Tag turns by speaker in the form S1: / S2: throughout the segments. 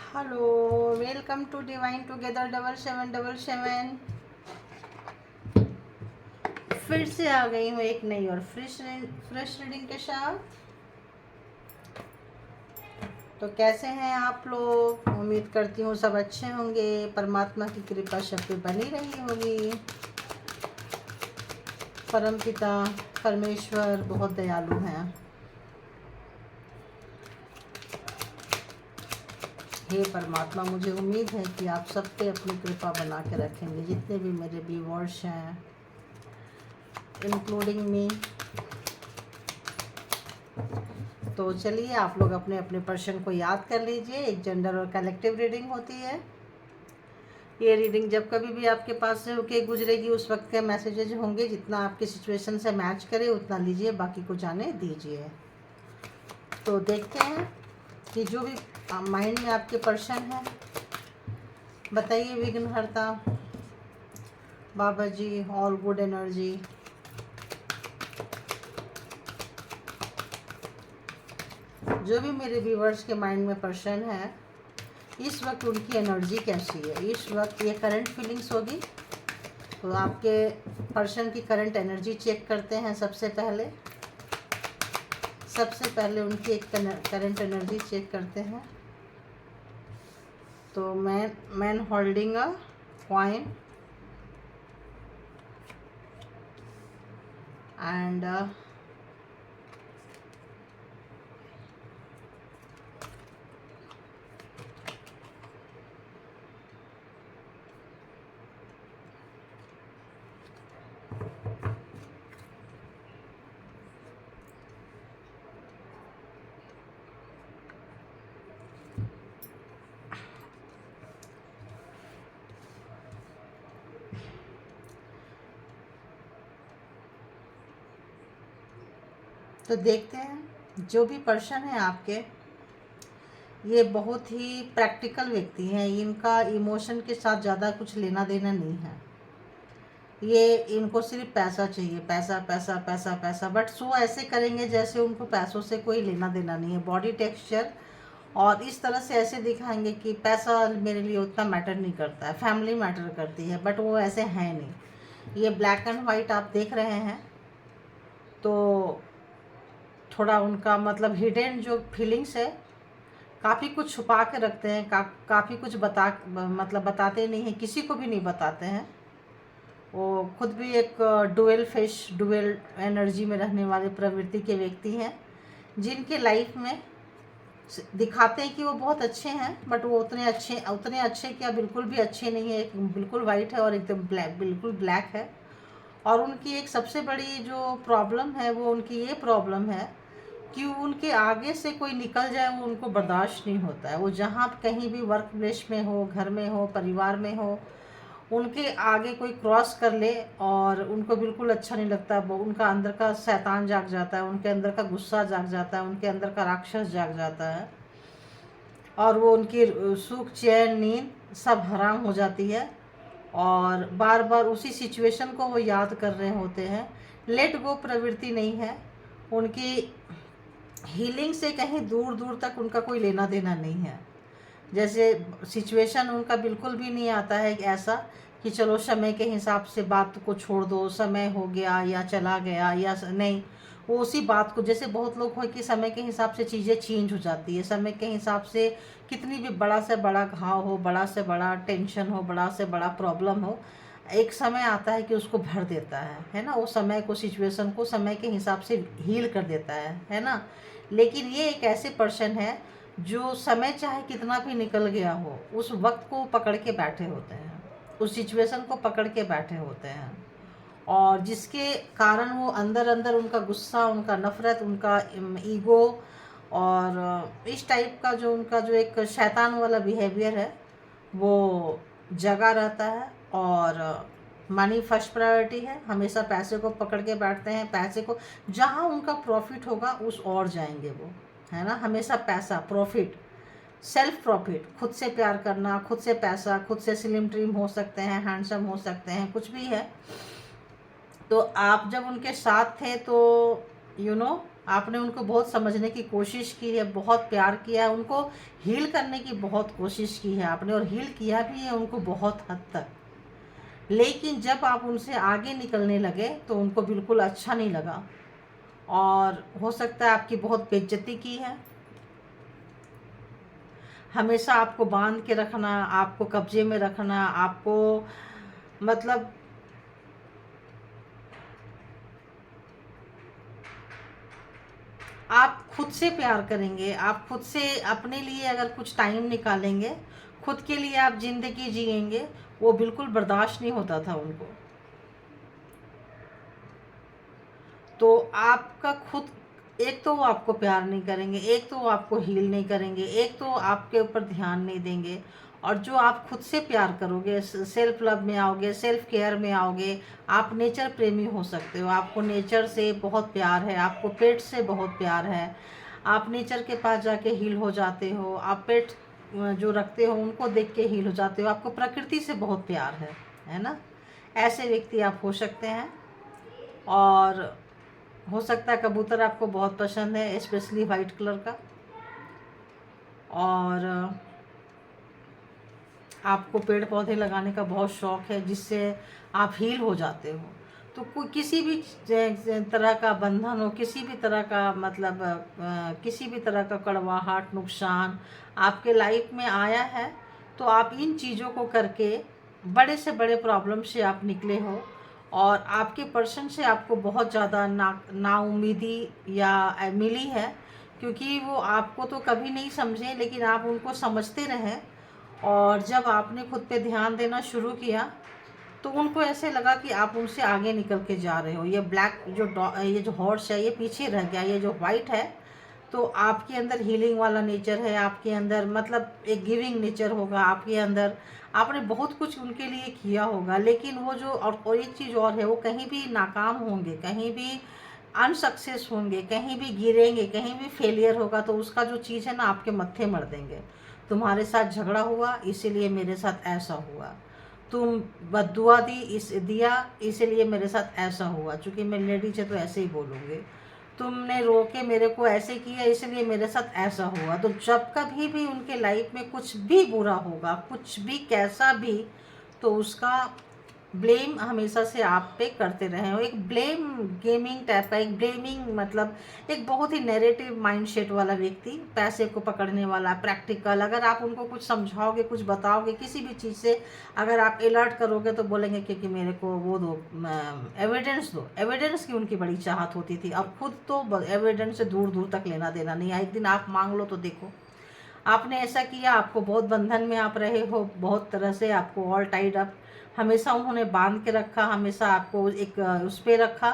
S1: Hello, welcome to Divine Together 7777। फिर से आ गई हूँ एक नई और फ्रेश रीडिंग के साथ। तो कैसे हैं आप लोग? उम्मीद करती हूँ सब अच्छे होंगे। परमात्मा की कृपा सब पे बनी रही होगी। परमपिता परमेश्वर बहुत दयालु हैं। हे परमात्मा, मुझे उम्मीद है कि आप सब पे अपनी कृपा बना के रखेंगे, जितने भी मेरे व्यूअर्स हैं, इंक्लूडिंग मी। तो चलिए, आप लोग अपने अपने पर्सन को याद कर लीजिए। एक जेंडर और कलेक्टिव रीडिंग होती है। ये रीडिंग जब कभी भी आपके पास से होके गुजरेगी, उस वक्त के मैसेजेज होंगे। जितना आपकी सिचुएशन से मैच करे उतना लीजिए, बाकी को जाने दीजिए। तो देखते हैं कि जो भी माइंड में आपके पर्सन है, बताइए। विघ्नहर्ता बाबा जी, ऑल गुड एनर्जी, जो भी मेरे व्यूवर्स के माइंड में पर्सन है, इस वक्त उनकी एनर्जी कैसी है। इस वक्त ये करंट फीलिंग्स होगी, तो आपके पर्सन की करंट एनर्जी चेक करते हैं। सबसे पहले उनकी एक करंट एनर्जी चेक करते हैं। तो man holding a coin and तो देखते हैं जो भी पर्सन है आपके, ये बहुत ही प्रैक्टिकल व्यक्ति हैं। इनका इमोशन के साथ ज़्यादा कुछ लेना देना नहीं है। ये इनको सिर्फ पैसा चाहिए, पैसा पैसा पैसा पैसा। बट सो ऐसे करेंगे जैसे उनको पैसों से कोई लेना देना नहीं है। बॉडी टेक्सचर और इस तरह से ऐसे दिखाएंगे कि पैसा मेरे लिए उतना मैटर नहीं करता है, फैमिली मैटर करती है। बट वो ऐसे हैं नहीं। ये ब्लैक एंड वाइट आप देख रहे हैं, तो थोड़ा उनका मतलब हिडन जो फीलिंग्स है, काफ़ी कुछ छुपा के रखते हैं। काफ़ी कुछ मतलब बताते नहीं हैं, किसी को भी नहीं बताते हैं। वो खुद भी एक डुअल एनर्जी में रहने वाले प्रवृत्ति के व्यक्ति हैं, जिनके लाइफ में दिखाते हैं कि वो बहुत अच्छे हैं। बट वो उतने अच्छे क्या, बिल्कुल भी अच्छे नहीं है। एक बिल्कुल वाइट है और एकदम बिल्कुल ब्लैक है। और उनकी एक सबसे बड़ी जो प्रॉब्लम है, वो उनकी ये प्रॉब्लम है कि उनके आगे से कोई निकल जाए, वो उनको बर्दाश्त नहीं होता है। वो जहाँ कहीं भी वर्क प्लेस में हो, घर में हो, परिवार में हो, उनके आगे कोई क्रॉस कर ले और उनको बिल्कुल अच्छा नहीं लगता। वो उनका अंदर का शैतान जाग जाता है, उनके अंदर का गुस्सा जाग जाता है, उनके अंदर का राक्षस जाग जाता है। और वो उनकी सुख, चैन, नींद सब हराम हो जाती है। और बार बार उसी सिचुएशन को वो याद कर रहे होते हैं। लेट गो प्रवृत्ति नहीं है उनकी। हीलिंग से कहीं दूर दूर तक उनका कोई लेना देना नहीं है। जैसे सिचुएशन उनका बिल्कुल भी नहीं आता है ऐसा कि चलो समय के हिसाब से बात को छोड़ दो, समय हो गया या चला गया या नहीं। वो उसी बात को, जैसे बहुत लोग हो कि समय के हिसाब से चीज़ें चेंज हो जाती है। समय के हिसाब से कितनी भी बड़ा से बड़ा घाव हो, बड़ा से बड़ा टेंशन हो, बड़ा से बड़ा प्रॉब्लम हो, एक समय आता है कि उसको भर देता है ना। वो समय को, सिचुएशन को समय के हिसाब से हील कर देता है ना। लेकिन ये एक ऐसे पर्सन है जो समय चाहे कितना भी निकल गया हो, उस वक्त को पकड़ के बैठे होते हैं, उस सिचुएशन को पकड़ के बैठे होते हैं। और जिसके कारण वो अंदर अंदर उनका गुस्सा, उनका नफ़रत, उनका ईगो और इस टाइप का जो उनका जो एक शैतान वाला बिहेवियर है, वो जगा रहता है। और मनी फर्स्ट प्रायोरिटी है। हमेशा पैसे को पकड़ के बैठते हैं। पैसे को जहाँ उनका प्रॉफिट होगा उस और जाएंगे वो, है ना। हमेशा पैसा, प्रॉफिट, सेल्फ प्रॉफिट, खुद से प्यार करना, खुद से पैसा, खुद से स्लिम ट्रिम हो सकते हैं, हैंडसम हो सकते हैं, कुछ भी है। तो आप जब उनके साथ थे तो आपने उनको बहुत समझने की कोशिश की है, बहुत प्यार किया है, उनको हील करने की बहुत कोशिश की है आपने, और हील किया भी है उनको बहुत हद तक। लेकिन जब आप उनसे आगे निकलने लगे तो उनको बिल्कुल अच्छा नहीं लगा, और हो सकता है आपकी बहुत बेइज्जती की है। हमेशा आपको बांध के रखना, आपको कब्जे में रखना, आपको मतलब आप खुद से प्यार करेंगे, आप खुद से अपने लिए अगर कुछ टाइम निकालेंगे, खुद के लिए आप ज़िंदगी जिएंगे, वो बिल्कुल बर्दाश्त नहीं होता था उनको। तो आपका खुद, एक तो वो आपको प्यार नहीं करेंगे, एक तो वो आपको हील नहीं करेंगे, एक तो आपके ऊपर ध्यान नहीं देंगे। और जो आप खुद से प्यार करोगे, सेल्फ लव में आओगे, सेल्फ केयर में आओगे, आप नेचर प्रेमी हो सकते हो, आपको नेचर से बहुत प्यार है, आपको पेट से बहुत प्यार है, आप नेचर के पास जाके हील हो जाते हो, आप पेट जो रखते हो उनको देख के हील हो जाते हो, आपको प्रकृति से बहुत प्यार है ना। ऐसे व्यक्ति आप हो सकते हैं। और हो सकता है कबूतर आपको बहुत पसंद है, स्पेशली वाइट कलर का, और आपको पेड़ पौधे लगाने का बहुत शौक है जिससे आप हील हो जाते हो। तो कोई किसी भी तरह का बंधन हो, किसी भी तरह का मतलब किसी भी तरह का कड़वाहट, नुकसान आपके लाइफ में आया है, तो आप इन चीज़ों को करके बड़े से बड़े प्रॉब्लम से आप निकले हो, और आपके पर्सन से आपको बहुत ज़्यादा नाउम्मीदी या मिली है, क्योंकि वो आपको तो कभी नहीं समझे, लेकिन आप उनको समझते रहे। और जब आपने खुद पे ध्यान देना शुरू किया तो उनको ऐसे लगा कि आप उनसे आगे निकल के जा रहे हो। ये ब्लैक ये जो हॉर्स है ये पीछे रह गया, ये जो वाइट है, तो आपके अंदर हीलिंग वाला नेचर है, आपके अंदर मतलब एक गिविंग नेचर होगा आपके अंदर, आपने बहुत कुछ उनके लिए किया होगा। लेकिन वो जो और एक चीज़ और है, वो कहीं भी नाकाम होंगे, कहीं भी अनसक्सेस होंगे, कहीं भी गिरेंगे, कहीं भी फेलियर होगा, तो उसका जो चीज़ है ना आपके मत्थे मर देंगे। तुम्हारे साथ झगड़ा हुआ इसीलिए मेरे साथ ऐसा हुआ, तुम बद्दुआ दिया इसीलिए मेरे साथ ऐसा हुआ, चूँकि मैं लेडीज है तो ऐसे ही बोलूँगी, तुमने रो के मेरे को ऐसे किया इसलिए मेरे साथ ऐसा हुआ। तो जब कभी भी उनके लाइफ में कुछ भी बुरा होगा, कुछ भी कैसा भी, तो उसका ब्लेम हमेशा से आप पे करते रहे हो। एक ब्लेम गेमिंग टाइप का, एक ब्लेमिंग मतलब एक बहुत ही नेगेटिव माइंडसेट वाला व्यक्ति, पैसे को पकड़ने वाला, प्रैक्टिकल। अगर आप उनको कुछ समझाओगे, कुछ बताओगे, किसी भी चीज़ से अगर आप अलर्ट करोगे तो बोलेंगे कि मेरे को वो दो, एविडेंस दो। एविडेंस की उनकी बड़ी चाहत होती थी, और खुद तो एविडेंस से दूर दूर तक लेना देना नहीं है। एक दिन आप मांग लो तो देखो, आपने ऐसा किया, आपको बहुत बंधन में आप रहे हो, बहुत तरह से आपको ऑल टाइड अप, हमेशा उन्होंने बांध के रखा, हमेशा आपको एक उस पर रखा।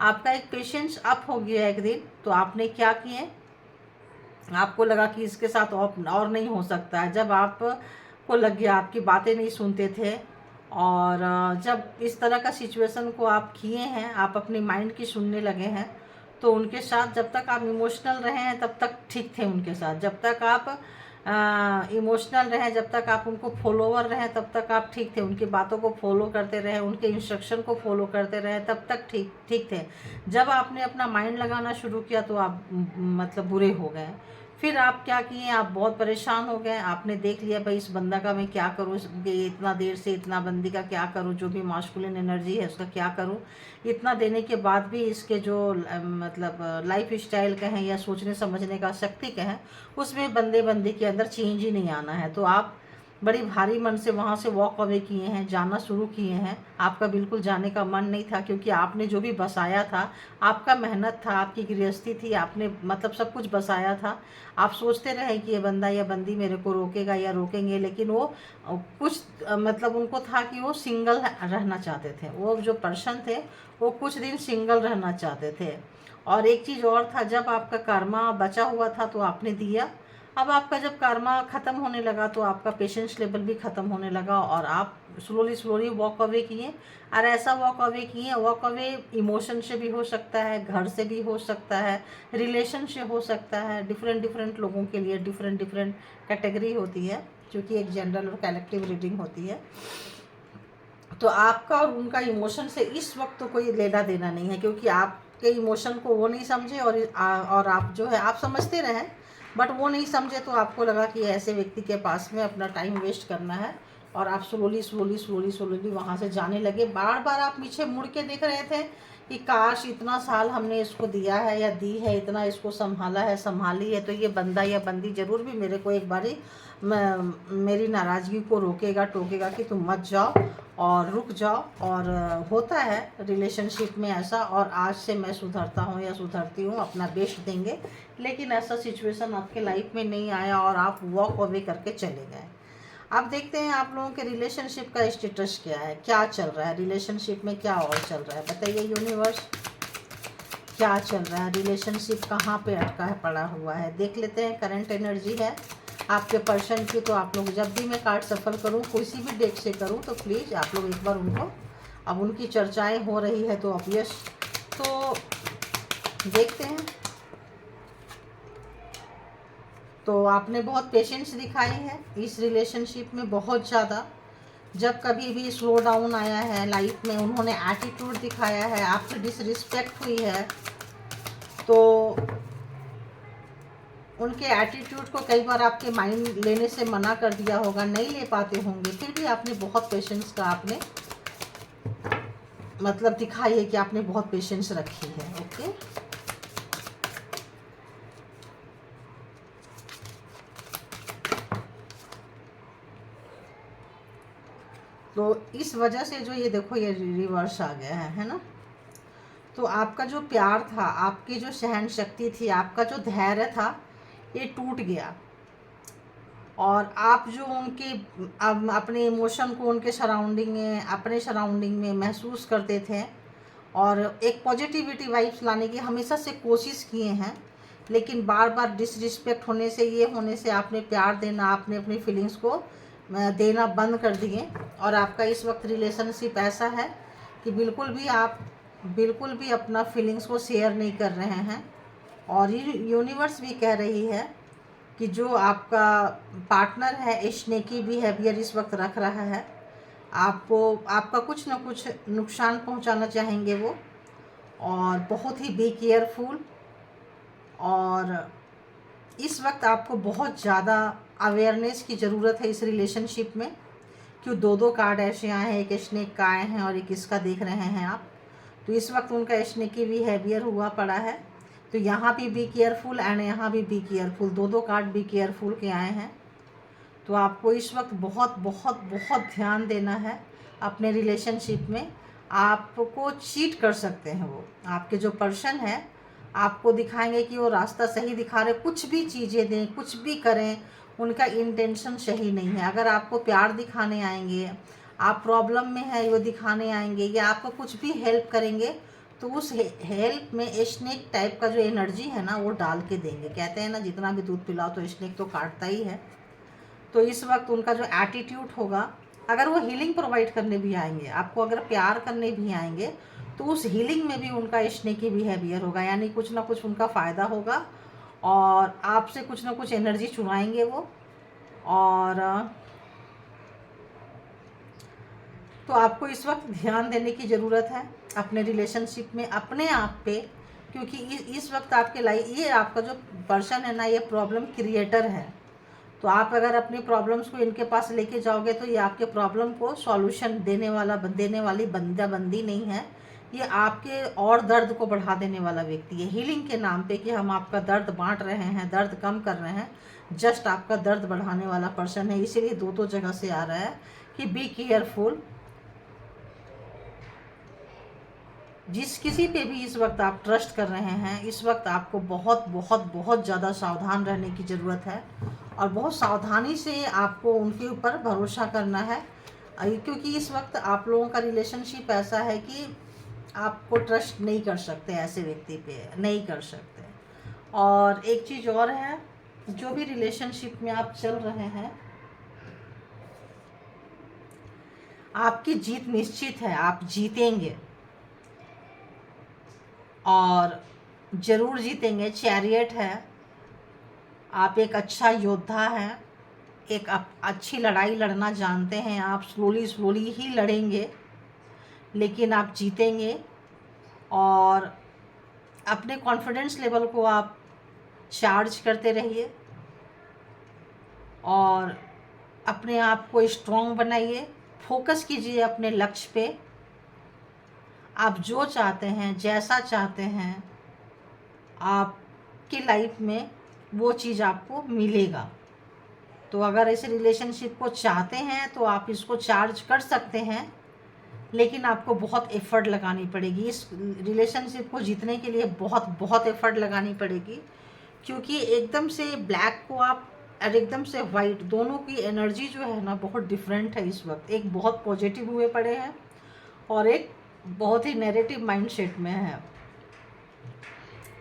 S1: आपका एक पेशेंस अप हो गया एक दिन, तो आपने क्या किए, आपको लगा कि इसके साथ और नहीं हो सकता है। जब आपको लग गया, आपकी बातें नहीं सुनते थे, और जब इस तरह का सिचुएशन को आप किए हैं, आप अपनी माइंड की सुनने लगे हैं, तो उनके साथ जब तक आप इमोशनल रहे हैं तब तक ठीक थे उनके साथ, जब तक आप इमोशनल रहे, जब तक आप उनको फॉलोवर रहे तब तक आप ठीक थे, उनकी बातों को फॉलो करते रहे, उनके इंस्ट्रक्शन को फॉलो करते रहे, तब तक ठीक थे। जब आपने अपना माइंड लगाना शुरू किया तो आप मतलब बुरे हो गए। फिर आप क्या किए, आप बहुत परेशान हो गए, आपने देख लिया भाई इस बंदा का मैं क्या करूँ, इतना देर से इतना बंदी का क्या करूँ, जो भी मास्कुलिन एनर्जी है उसका क्या करूँ। इतना देने के बाद भी इसके जो मतलब लाइफ स्टाइल कहें या सोचने समझने का शक्ति कहें, उसमें बंदे के अंदर चेंज ही नहीं आना है। तो आप बड़ी भारी मन से वहाँ से वॉक अवे किए हैं, जाना शुरू किए हैं। आपका बिल्कुल जाने का मन नहीं था, क्योंकि आपने जो भी बसाया था, आपका मेहनत था, आपकी गृहस्थी थी, आपने मतलब सब कुछ बसाया था। आप सोचते रहे कि ये बंदा या बंदी मेरे को रोकेगा या रोकेंगे, लेकिन वो कुछ मतलब उनको था कि वो सिंगल रहना चाहते थे। वो जो पर्सन थे वो कुछ दिन सिंगल रहना चाहते थे। और एक चीज़ और था, जब आपका कर्मा बचा हुआ था तो आपने दिया। अब आपका जब कर्मा ख़त्म होने लगा तो आपका पेशेंस लेवल भी ख़त्म होने लगा, और आप स्लोली वॉक अवे किए। और ऐसा वॉक अवे किए, वॉक अवे इमोशन से भी हो सकता है, घर से भी हो सकता है, रिलेशन से हो सकता है। डिफरेंट लोगों के लिए डिफरेंट कैटेगरी होती है, क्योंकि एक जनरल और कलेक्टिव रीडिंग होती है। तो आपका और उनका इमोशन से इस वक्त तो कोई लेना देना नहीं है, क्योंकि आप आपके इमोशन को वो नहीं समझे, और आप जो है आप समझते रहें बट वो नहीं समझे, तो आपको लगा कि ऐसे व्यक्ति के पास में अपना टाइम वेस्ट करना है, और आप स्लोली स्लोली स्लोली स्लोली वहाँ से जाने लगे। बार बार आप पीछे मुड़ के देख रहे थे कि काश इतना साल हमने इसको दिया है या दी है, इतना इसको संभाला है, संभाली है, तो ये बंदा या बंदी ज़रूर भी मेरे को एक बारी मेरी नाराज़गी को रोकेगा, टोकेगा कि तुम मत जाओ और रुक जाओ। और होता है रिलेशनशिप में ऐसा, और आज से मैं सुधरता हूँ या सुधरती हूँ, अपना बेस्ट देंगे। लेकिन ऐसा सिचुएशन आपके लाइफ में नहीं आया और आप वॉक अवे करके चले गए। अब देखते हैं आप लोगों के रिलेशनशिप का स्टेटस क्या है, क्या चल रहा है रिलेशनशिप में, क्या और चल रहा है, बताइए यूनिवर्स क्या चल रहा है, रिलेशनशिप कहाँ पे अटका है, पड़ा हुआ है। देख लेते हैं करंट एनर्जी है आपके पर्सन की। तो आप लोग जब भी मैं कार्ड सफल करूँ, किसी भी डेक से करूँ, तो प्लीज़ आप लोग एक बार उनको, अब उनकी चर्चाएं हो रही है तो ऑब्वियस, तो देखते हैं। तो आपने बहुत पेशेंस दिखाई है इस रिलेशनशिप में, बहुत ज़्यादा। जब कभी भी स्लो डाउन आया है लाइफ में, उन्होंने एटीट्यूड दिखाया है, आपकी डिसरिस्पेक्ट हुई है, तो उनके एटीट्यूड को कई बार आपके माइंड लेने से मना कर दिया होगा, नहीं ले पाते होंगे, फिर भी आपने बहुत पेशेंस का आपने मतलब दिखाई है कि आपने बहुत पेशेंस रखी है। ओके, तो इस वजह से जो ये देखो ये रिवर्स आ गया है ना। तो आपका जो प्यार था, आपकी जो सहन शक्ति थी, आपका जो धैर्य था, ये टूट गया। और आप जो उनके अपने इमोशन को उनके सराउंडिंग में, अपने सराउंडिंग में महसूस करते थे, और एक पॉजिटिविटी वाइब्स लाने की हमेशा से कोशिश किए हैं, लेकिन बार बार डिसरिस्पेक्ट होने से, ये होने से आपने प्यार देना, आपने अपनी फीलिंग्स को देना बंद कर दिए। और आपका इस वक्त रिलेशनशिप ऐसा है कि बिल्कुल भी अपना फीलिंग्स को शेयर नहीं कर रहे हैं। और यूनिवर्स भी कह रही है कि जो आपका पार्टनर है स्नेकी बिहेवियर इस वक्त रख रहा है, आपका कुछ ना कुछ नुकसान पहुंचाना चाहेंगे वो, और बहुत ही बी केयरफुल। और इस वक्त आपको बहुत ज़्यादा अवेयरनेस की ज़रूरत है इस रिलेशनशिप में। क्यों दो दो कार्ड ऐसे आए हैं, एक स्नेक का आए हैं और एक इसका देख रहे हैं आप। तो इस वक्त उनका स्नेकी बिहेवियर हुआ पड़ा है, तो यहाँ भी बी केयरफुल एंड यहाँ भी बी केयरफुल, दो दो कार्ड बी केयरफुल के आए हैं। तो आपको इस वक्त बहुत बहुत बहुत ध्यान देना है अपने रिलेशनशिप में। आपको चीट कर सकते हैं वो, आपके जो पर्सन है आपको दिखाएंगे कि वो रास्ता सही दिखा रहे, कुछ भी चीज़ें दें, कुछ भी करें, उनका इंटेंशन सही नहीं है। अगर आपको प्यार दिखाने आएंगे, आप प्रॉब्लम में है वो दिखाने आएंगे, या आपको कुछ भी हेल्प करेंगे, तो उस हेल्प में स्नेक टाइप का जो एनर्जी है ना वो डाल के देंगे। कहते हैं ना जितना भी दूध पिलाओ तो स्नेक तो काटता ही है। तो इस वक्त उनका जो एटीट्यूड होगा, अगर वो हीलिंग प्रोवाइड करने भी आएंगे आपको, अगर प्यार करने भी आएंगे, तो उस हीलिंग में भी उनका स्नेकी बिहेवियर होगा, यानी कुछ ना कुछ उनका फ़ायदा होगा, और आपसे कुछ ना कुछ एनर्जी चुराएंगे वो। और तो आपको इस वक्त ध्यान देने की ज़रूरत है अपने रिलेशनशिप में, अपने आप पे, क्योंकि इस वक्त आपके लाइफ, ये आपका जो पर्सन है ना, ये प्रॉब्लम क्रिएटर है। तो आप अगर अपनी प्रॉब्लम्स को इनके पास लेके जाओगे, तो ये आपके प्रॉब्लम को सॉल्यूशन देने वाली बंदा बंदी नहीं है, ये आपके और दर्द को बढ़ा देने वाला व्यक्ति है। हीलिंग के नाम पे कि हम आपका दर्द बांट रहे हैं, दर्द कम कर रहे हैं, जस्ट आपका दर्द बढ़ाने वाला पर्सन है। इसीलिए दो जगह से आ रहा है कि बी केयरफुल। जिस किसी पे भी इस वक्त आप ट्रस्ट कर रहे हैं, इस वक्त आपको बहुत बहुत बहुत ज़्यादा सावधान रहने की ज़रूरत है, और बहुत सावधानी से आपको उनके ऊपर भरोसा करना है, क्योंकि इस वक्त आप लोगों का रिलेशनशिप ऐसा है कि आपको ट्रस्ट नहीं कर सकते, ऐसे व्यक्ति पे नहीं कर सकते। और एक चीज़ और है, जो भी रिलेशनशिप में आप चल रहे हैं, आपकी जीत निश्चित है, आप जीतेंगे और ज़रूर जीतेंगे। चैरियट है, आप एक अच्छा योद्धा हैं, एक अच्छी लड़ाई लड़ना जानते हैं आप, स्लोली स्लोली ही लड़ेंगे लेकिन आप जीतेंगे। और अपने कॉन्फिडेंस लेवल को आप चार्ज करते रहिए और अपने आप को स्ट्रॉन्ग बनाइए। फोकस कीजिए अपने लक्ष्य पे। आप जो चाहते हैं, जैसा चाहते हैं, आपकी लाइफ में वो चीज़ आपको मिलेगा। तो अगर इस रिलेशनशिप को चाहते हैं तो आप इसको चार्ज कर सकते हैं, लेकिन आपको बहुत एफ़र्ट लगानी पड़ेगी। इस रिलेशनशिप को जीतने के लिए बहुत बहुत एफ़र्ट लगानी पड़ेगी, क्योंकि एकदम से ब्लैक को आप और एकदम से वाइट, दोनों की एनर्जी जो है ना बहुत डिफरेंट है इस वक्त। एक बहुत पॉजिटिव हुए पड़े हैं और एक बहुत ही नेगेटिव माइंडसेट में है,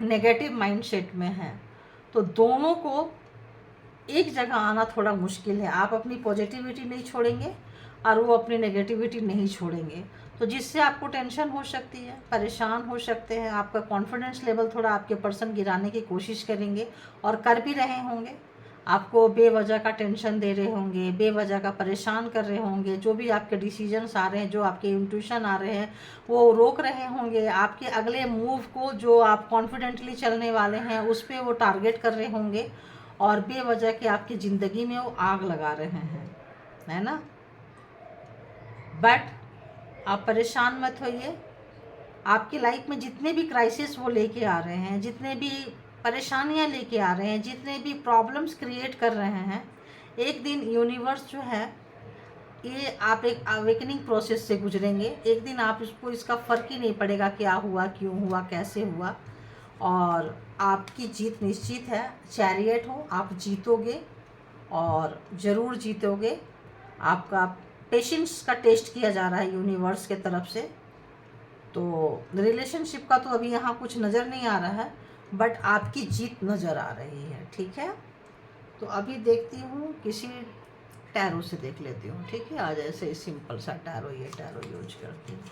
S1: नेगेटिव माइंडसेट में है। तो दोनों को एक जगह आना थोड़ा मुश्किल है। आप अपनी पॉजिटिविटी नहीं छोड़ेंगे और वो अपनी नेगेटिविटी नहीं छोड़ेंगे, तो जिससे आपको टेंशन हो सकती है, परेशान हो सकते हैं, आपका कॉन्फिडेंस लेवल थोड़ा आपके पर्सन गिराने की कोशिश करेंगे और कर भी रहे होंगे। आपको बेवजह का टेंशन दे रहे होंगे, बेवजह का परेशान कर रहे होंगे। जो भी आपके डिसीजंस आ रहे हैं, जो आपके इंट्यूशन आ रहे हैं, वो रोक रहे होंगे आपके अगले मूव को। जो आप कॉन्फिडेंटली चलने वाले हैं उस पर वो टारगेट कर रहे होंगे और बेवजह के आपकी ज़िंदगी में वो आग लगा रहे हैं, है ना। बट आप परेशान मत होइए। आपकी लाइफ में जितने भी क्राइसिस वो लेके आ रहे हैं, जितने भी परेशानियां लेके आ रहे हैं, जितने भी प्रॉब्लम्स क्रिएट कर रहे हैं, एक दिन यूनिवर्स जो है, ये आप एक अवेकनिंग प्रोसेस से गुजरेंगे। एक दिन आप इसका फ़र्क ही नहीं पड़ेगा क्या हुआ, क्यों हुआ, कैसे हुआ, और आपकी जीत निश्चित है। चैरियट हो, आप जीतोगे और ज़रूर जीतोगे। आपका पेशेंस का टेस्ट किया जा रहा है यूनिवर्स के तरफ से। तो रिलेशनशिप का तो अभी यहाँ कुछ नज़र नहीं आ रहा है, बट आपकी जीत नज़र आ रही है, ठीक है। तो अभी देखती हूँ, किसी टैरो से देख लेती हूँ, ठीक है। आज ऐसे ही सिंपल सा टैरो यूज करती हूँ।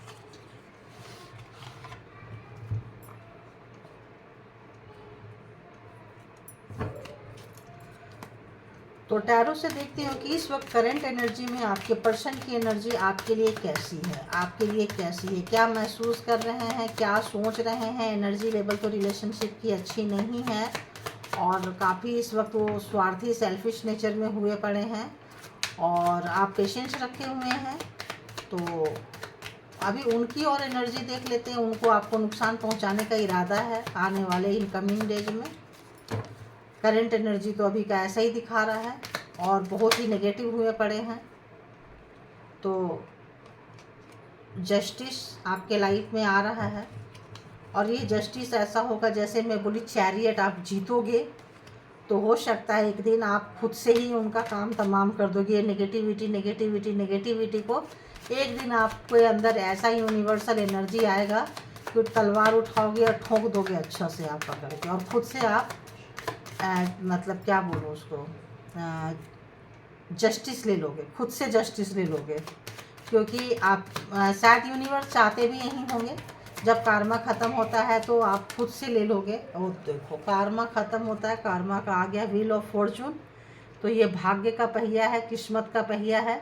S1: तो टैरो से देखती हूँ कि इस वक्त करंट एनर्जी में आपके पर्सन की एनर्जी आपके लिए कैसी है, आपके लिए कैसी है, क्या महसूस कर रहे हैं, क्या सोच रहे हैं। एनर्जी लेवल तो रिलेशनशिप की अच्छी नहीं है और काफ़ी इस वक्त वो स्वार्थी, सेल्फिश नेचर में हुए पड़े हैं और आप पेशेंस रखे हुए हैं। तो अभी उनकी और एनर्जी देख लेते हैं। उनको आपको नुकसान पहुंचाने का इरादा है आने वाले इनकमिंग डेज में। करंट एनर्जी तो अभी का ऐसा ही दिखा रहा है और बहुत ही नेगेटिव हुए पड़े हैं। तो जस्टिस आपके लाइफ में आ रहा है और ये जस्टिस ऐसा होगा, जैसे मैं बोली चैरियट, आप जीतोगे। तो हो सकता है एक दिन आप खुद से ही उनका काम तमाम कर दोगे। नेगेटिविटी को एक दिन आपके अंदर ऐसा यूनिवर्सल एनर्जी आएगा कि तलवार उठाओगे और ठोक दोगे अच्छा से आप पकड़ के, और खुद से आप मतलब क्या बोलो उसको, जस्टिस ले लोगे, खुद से जस्टिस ले लोगे। क्योंकि आप शायद यूनिवर्स चाहते भी यही होंगे, जब कार्मा ख़त्म होता है तो आप खुद से ले लोगे। और देखो कार्मा ख़त्म होता है, कार्मा का आ गया व्हील ऑफ फॉर्चून। तो ये भाग्य का पहिया है, किस्मत का पहिया है।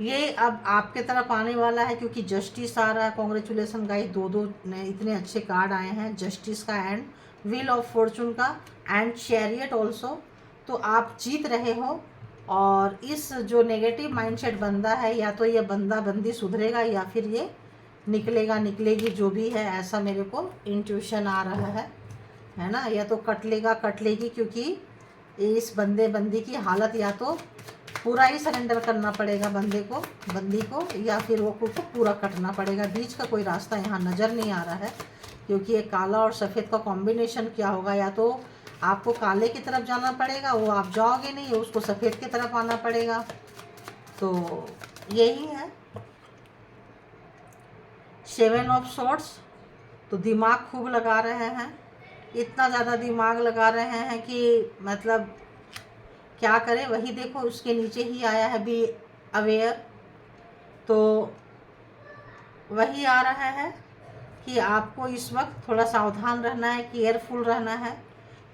S1: ये अब आपके तरफ आने वाला है क्योंकि जस्टिस आ रहा है। कॉन्ग्रेचुलेसन गाइस, दो इतने अच्छे कार्ड आए हैं, जस्टिस का एंड व्हील ऑफ फॉर्चून का एंड चैरियट ऑल्सो। तो आप जीत रहे हो और इस जो नेगेटिव माइंडसेट बंदा है, या तो ये बंदा बंदी सुधरेगा या फिर ये निकलेगी, जो भी है। ऐसा मेरे को इंट्यूशन आ रहा है ना। या तो कट लेगी क्योंकि इस बंदी की हालत या तो पूरा ही सरेंडर करना पड़ेगा बंदी को, या फिर वो को पूरा कटना पड़ेगा। बीच का कोई रास्ता यहाँ नज़र नहीं आ रहा है, क्योंकि ये काला और सफ़ेद का कॉम्बिनेशन क्या होगा। या तो आपको काले की तरफ जाना पड़ेगा, वो आप जाओगे नहीं, उसको सफ़ेद की तरफ आना पड़ेगा। तो यही है 7 ऑफ सॉर्ड्स। तो दिमाग खूब लगा रहे हैं, इतना ज़्यादा दिमाग लगा रहे हैं कि मतलब क्या करें। वही देखो उसके नीचे ही आया है बी अवेयर। तो वही आ रहा है कि आपको इस वक्त थोड़ा सावधान रहना है, केयरफुल रहना है,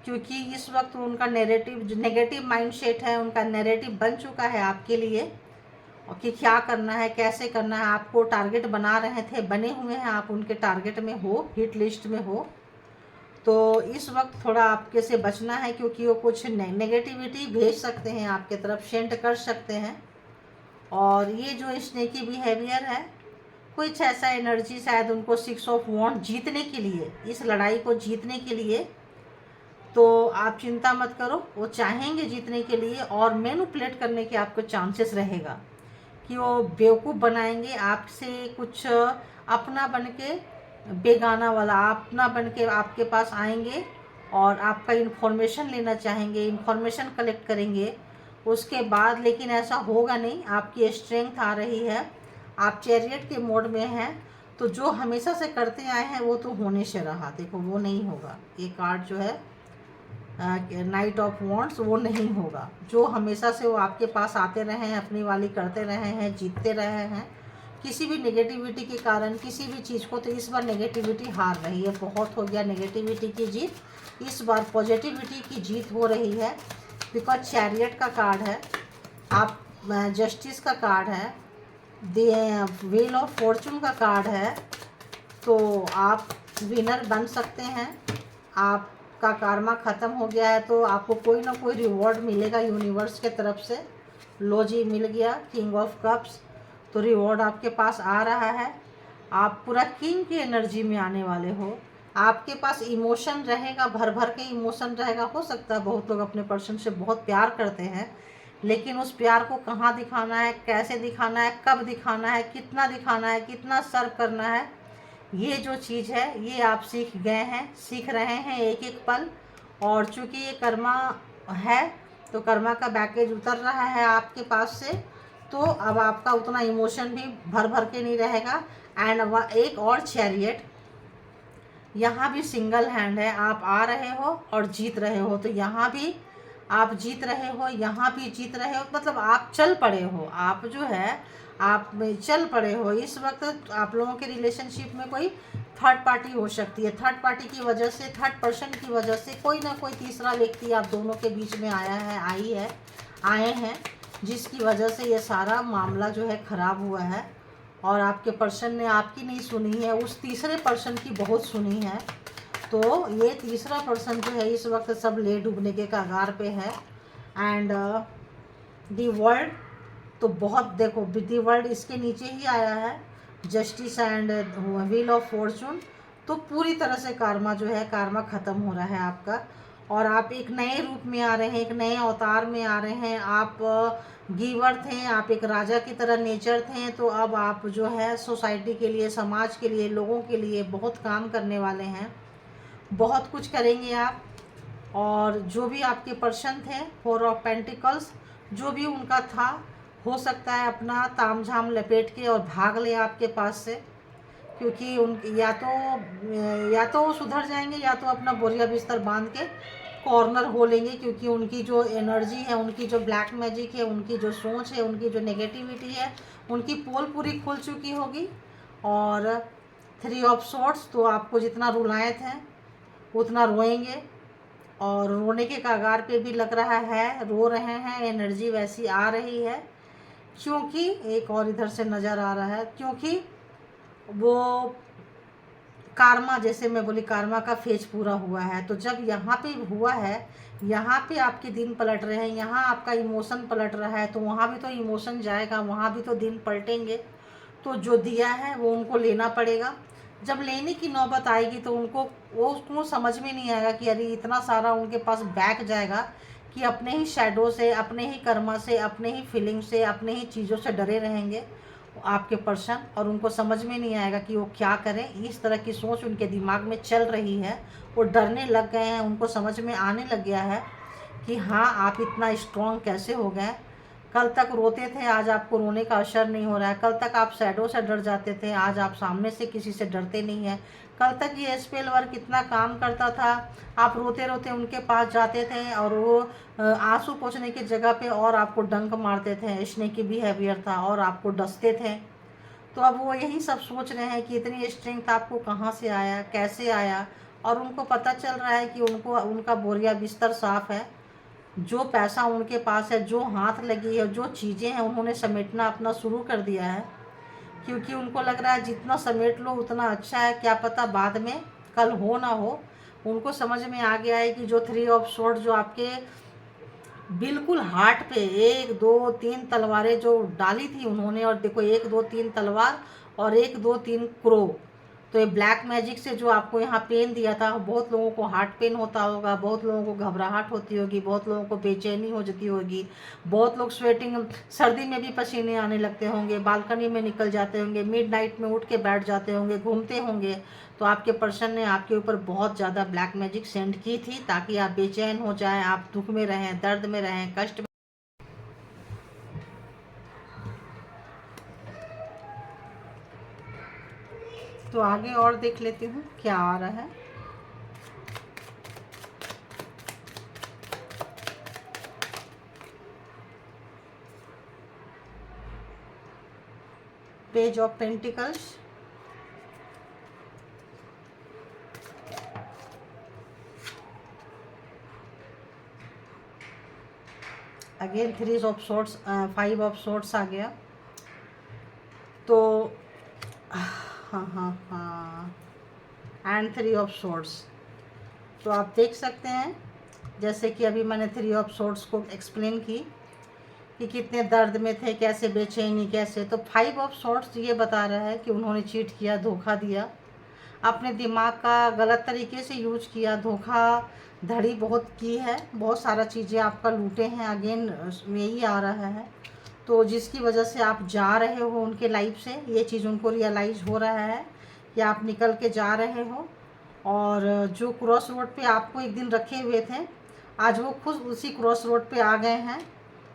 S1: क्योंकि इस वक्त उनका नेगेटिव माइंडसेट है, उनका नैरेटिव बन चुका है आपके लिए और कि क्या करना है, कैसे करना है। आपको टारगेट बना रहे थे, बने हुए हैं, आप उनके टारगेट में हो, हिट लिस्ट में हो। तो इस वक्त थोड़ा आपके से बचना है, क्योंकि वो कुछ नेगेटिविटी भेज सकते हैं आपके तरफ, सेंड कर सकते हैं। और ये जो स्नेकी बिहेवियर है, कुछ ऐसा एनर्जी शायद उनको 6 ऑफ वॉन्ड जीतने के लिए, इस लड़ाई को जीतने के लिए, तो आप चिंता मत करो, वो चाहेंगे जीतने के लिए और मैनिपुलेट करने के आपको चांसेस रहेगा कि वो बेवकूफ़ बनाएंगे आपसे, कुछ अपना बन के बेगाना वाला अपना बन के आपके पास आएंगे और आपका इन्फॉर्मेशन लेना चाहेंगे, इन्फॉर्मेशन कलेक्ट करेंगे उसके बाद। लेकिन ऐसा होगा नहीं, आपकी स्ट्रेंथ आ रही है, आप चैरियट के मोड में हैं, तो जो हमेशा से करते आए हैं वो तो होने से रहा, देखो वो नहीं होगा। ये कार्ड जो है नाइट ऑफ वॉन्ड्स, वो नहीं होगा। जो हमेशा से वो आपके पास आते रहे हैं, अपनी वाली करते रहे हैं, जीतते रहे हैं, किसी भी नेगेटिविटी के कारण किसी भी चीज़ को, तो इस बार नेगेटिविटी हार रही है। बहुत हो गया नेगेटिविटी की जीत, इस बार पॉजिटिविटी की जीत हो रही है। बिकॉज चैरियट का कार्ड है, आप जस्टिस का कार्ड है, व्हील ऑफ फॉर्चून का कार्ड है, तो आप विनर बन सकते हैं। आपका कार्मा ख़त्म हो गया है तो आपको कोई ना कोई रिवॉर्ड मिलेगा यूनिवर्स के तरफ से। लो जी, मिल गया किंग ऑफ कप्स, तो रिवॉर्ड आपके पास आ रहा है। आप पूरा किंग की एनर्जी में आने वाले हो। आपके पास इमोशन रहेगा, भर भर के इमोशन रहेगा। हो सकता है बहुत लोग अपने पर्सन से बहुत प्यार करते हैं, लेकिन उस प्यार को कहाँ दिखाना है, कैसे दिखाना है, कब दिखाना है, कितना दिखाना है, कितना सर्व करना है, ये जो चीज़ है ये आप सीख गए हैं, सीख रहे हैं एक एक पल। और चूँकि ये कर्मा है तो कर्मा का बैकेज उतर रहा है आपके पास से, तो अब आपका उतना इमोशन भी भर भर के नहीं रहेगा। एंड एक और चैरियट, यहाँ भी सिंगल हैंड है, आप आ रहे हो और जीत रहे हो, तो यहाँ भी आप जीत रहे हो, यहाँ भी जीत रहे हो, मतलब आप चल पड़े हो, आप जो है आप चल पड़े हो। इस वक्त आप लोगों के रिलेशनशिप में कोई थर्ड पार्टी हो सकती है, थर्ड पार्टी की वजह से, थर्ड पर्सन की वजह से कोई ना कोई तीसरा व्यक्ति आप दोनों के बीच में आया है, आए हैं, जिसकी वजह से ये सारा मामला जो है ख़राब हुआ है। और आपके पर्सन ने आपकी नहीं सुनी है, उस तीसरे पर्सन की बहुत सुनी है। तो ये तीसरा पर्सन जो है इस वक्त सब ले डूबने के कगार पे है। एंड दी वर्ल्ड, तो बहुत देखो दी वर्ल्ड इसके नीचे ही आया है, justice and wheel of Fortune. तो पूरी तरह से कार्मा जो है, कार्मा ख़त्म हो रहा है आपका, और आप एक नए रूप में आ रहे हैं, एक नए अवतार में आ रहे हैं। आप गिवर थे, आप एक राजा की तरह नेचर थे, तो अब आप जो है सोसाइटी के लिए, समाज के लिए, लोगों के लिए बहुत काम करने वाले हैं, बहुत कुछ करेंगे आप। और जो भी आपके पर्सन थे, 4 ऑफ पेंटिकल्स, जो भी उनका था, हो सकता है अपना तामझाम लपेट के और भाग ले आपके पास से, क्योंकि उन या तो वो सुधर जाएंगे, या तो अपना बोरिया बिस्तर बांध के कॉर्नर हो लेंगे, क्योंकि उनकी जो एनर्जी है, उनकी जो ब्लैक मैजिक है, उनकी जो सोच है, उनकी जो नेगेटिविटी है, उनकी पोल पूरी खुल चुकी होगी। और 3 ऑफ सॉर्ड्स, तो आपको जितना रुलाए थे उतना रोएंगे, और रोने के कगार पे भी लग रहा है, रो रहे हैं, एनर्जी वैसी आ रही है। क्योंकि एक और इधर से नज़र आ रहा है, क्योंकि वो कार्मा, जैसे मैं बोली, कार्मा का फेज पूरा हुआ है। तो जब यहाँ पे हुआ है, यहाँ पे आपके दिन पलट रहे हैं, यहाँ आपका इमोशन पलट रहा है, तो वहाँ भी तो इमोशन जाएगा, वहाँ भी तो दिन पलटेंगे। तो जो दिया है वो उनको लेना पड़ेगा। जब लेने की नौबत आएगी तो उसको समझ में नहीं आएगा कि अरे इतना सारा उनके पास बैक जाएगा, कि अपने ही शैडो से, अपने ही कर्मा से, अपने ही फीलिंग से, अपने ही चीज़ों से डरे रहेंगे आपके पर्सन, और उनको समझ में नहीं आएगा कि वो क्या करें। इस तरह की सोच उनके दिमाग में चल रही है, वो डरने लग गए हैं, उनको समझ में आने लग गया है कि हाँ, आप इतना स्ट्रॉन्ग कैसे हो गए। कल तक रोते थे, आज आपको रोने का असर नहीं हो रहा है। कल तक आप शैडो से डर जाते थे, आज आप सामने से किसी से डरते नहीं हैं। कल तक ये स्पेल वर्क कितना काम करता था, आप रोते रोते उनके पास जाते थे और वो आंसू पोंछने की जगह पे और आपको डंक मारते थे, स्नेकी बिहेवियर था, और आपको डसते थे। तो अब वो यही सब सोच रहे हैं कि इतनी स्ट्रेंथ आपको कहाँ से आया, कैसे आया। और उनको पता चल रहा है कि उनका बोरिया बिस्तर साफ है, जो पैसा उनके पास है, जो हाथ लगी है, जो चीज़ें हैं, उन्होंने समेटना अपना शुरू कर दिया है। क्योंकि उनको लग रहा है जितना समेट लो उतना अच्छा है, क्या पता बाद में कल हो ना हो, उनको समझ में आ गया है कि जो 3 ऑफ स्वॉर्ड जो आपके बिल्कुल हार्ट पे 1 2 3 तलवारें जो डाली थी उन्होंने, और देखो 1 2 3 तलवार और 1 2 3 क्रो। तो ये ब्लैक मैजिक से जो आपको यहाँ पेन दिया था, बहुत लोगों को हार्ट पेन होता होगा, बहुत लोगों को घबराहट होती होगी, बहुत लोगों को बेचैनी हो जाती होगी, बहुत लोग स्वेटिंग, सर्दी में भी पसीने आने लगते होंगे, बालकनी में निकल जाते होंगे, मिडनाइट में उठ के बैठ जाते होंगे, घूमते होंगे। तो आपके पर्सन ने आपके ऊपर बहुत ज़्यादा ब्लैक मैजिक सेंड की थी ताकि आप बेचैन हो जाएं, आप दुख में रहें, दर्द में रहें, कष्ट में। तो आगे और देख लेती हूँ क्या आ रहा है। Page of pentacles, again 3 of swords, 5 of swords आ गया। तो हाँ हाँ हाँ, एंड 3 ऑफ सॉर्ड्स। तो आप देख सकते हैं जैसे कि अभी मैंने 3 ऑफ सॉर्ड्स को एक्सप्लेन की कि कितने दर्द में थे, कैसे बेचैनी, कैसे। तो 5 ऑफ सॉर्ड्स ये बता रहा है कि उन्होंने चीट किया, धोखा दिया, अपने दिमाग का गलत तरीके से यूज किया, धोखा धड़ी बहुत की है, बहुत सारा चीज़ें आपका लूटे हैं। अगेन यही आ रहा है। तो जिसकी वजह से आप जा रहे हो उनके लाइफ से, ये चीज़ उनको रियलाइज़ हो रहा है कि आप निकल के जा रहे हो। और जो क्रॉस रोड पे आपको एक दिन रखे हुए थे, आज वो खुद उसी क्रॉस रोड पे आ गए हैं।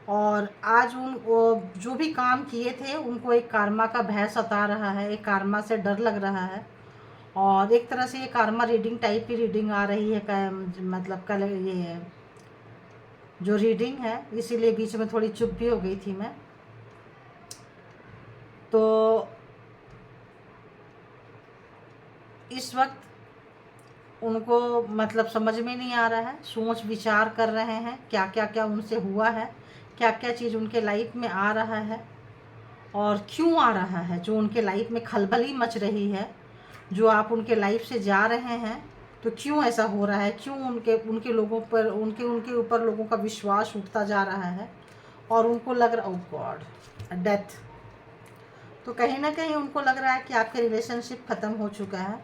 S1: और आज जो भी काम किए थे उनको एक कार्मा का भय सता रहा है, एक कार्मा से डर लग रहा है। और एक तरह से ये कार्मा रीडिंग टाइप की रीडिंग आ रही है, मतलब कल ये जो रीडिंग है, इसीलिए बीच में थोड़ी चुप भी हो गई थी मैं। तो इस वक्त उनको मतलब समझ में नहीं आ रहा है, सोच विचार कर रहे हैं क्या क्या क्या उनसे हुआ है, क्या क्या चीज़ उनके लाइफ में आ रहा है और क्यों आ रहा है, जो उनके लाइफ में खलबली मच रही है, जो आप उनके लाइफ से जा रहे हैं तो क्यों ऐसा हो रहा है, क्यों उनके लोगों पर उनके ऊपर लोगों का विश्वास उठता जा रहा है और उनको लग रहा, ओह गॉड, डेथ। तो कहीं ना कहीं उनको लग रहा है कि आपके रिलेशनशिप ख़त्म हो चुका है,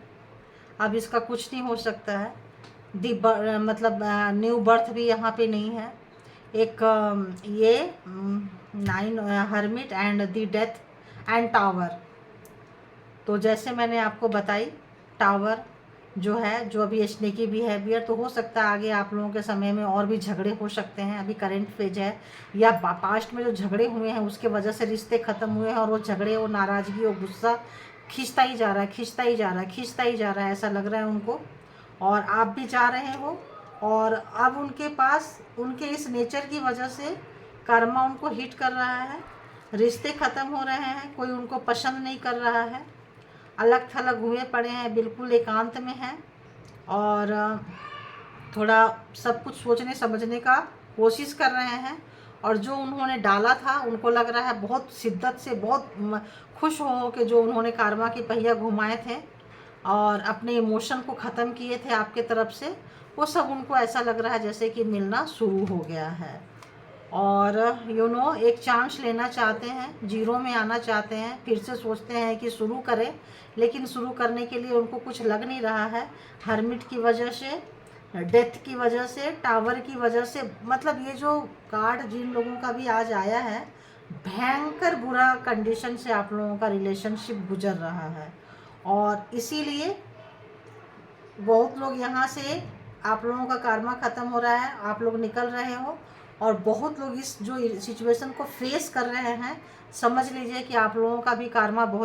S1: अब इसका कुछ नहीं हो सकता है। मतलब न्यू बर्थ भी यहाँ पे नहीं है। एक ये 9 hermit and the death and tower. तो जैसे मैंने आपको बताई, टावर जो है, जो अभी स्नेकी बिहेवियर, तो हो सकता है आगे आप लोगों के समय में और भी झगड़े हो सकते हैं। अभी करंट फेज है, या पास्ट में जो झगड़े हुए हैं उसके वजह से रिश्ते ख़त्म हुए हैं और वो झगड़े, वो नाराज़गी, वो गुस्सा खींचता ही जा रहा है, खींचता ही जा रहा है, खींचता ही जा रहा है, ऐसा लग रहा है उनको। और आप भी जा रहे हो, और अब उनके पास उनके इस नेचर की वजह से कर्मा उनको हिट कर रहा है, रिश्ते ख़त्म हो रहे हैं, कोई उनको पसंद नहीं कर रहा है, अलग थलग हुए पड़े हैं, बिल्कुल एकांत में हैं और थोड़ा सब कुछ सोचने समझने का कोशिश कर रहे हैं। और जो उन्होंने डाला था उनको लग रहा है बहुत शिद्दत से, बहुत खुश हो कि जो उन्होंने कार्मा की पहिया घुमाए थे और अपने इमोशन को ख़त्म किए थे आपके तरफ से, वो सब उनको ऐसा लग रहा है जैसे कि मिलना शुरू हो गया है। और एक चांस लेना चाहते हैं, जीरो में आना चाहते हैं, फिर से सोचते हैं कि शुरू करें, लेकिन शुरू करने के लिए उनको कुछ लग नहीं रहा है। हर्मिट की वजह से, डेथ की वजह से, टावर की वजह से, मतलब ये जो कार्ड जिन लोगों का भी आज आया है, भयंकर बुरा कंडीशन से आप लोगों का रिलेशनशिप गुजर रहा है। और इसीलिए बहुत लोग यहाँ से, आप लोगों का कार्मा ख़त्म हो रहा है, आप लोग निकल रहे हो, और बहुत लोग इस जो सिचुएशन को फेस कर रहे हैं, समझ लीजिए कि आप लोगों का भी कार्मा बहुत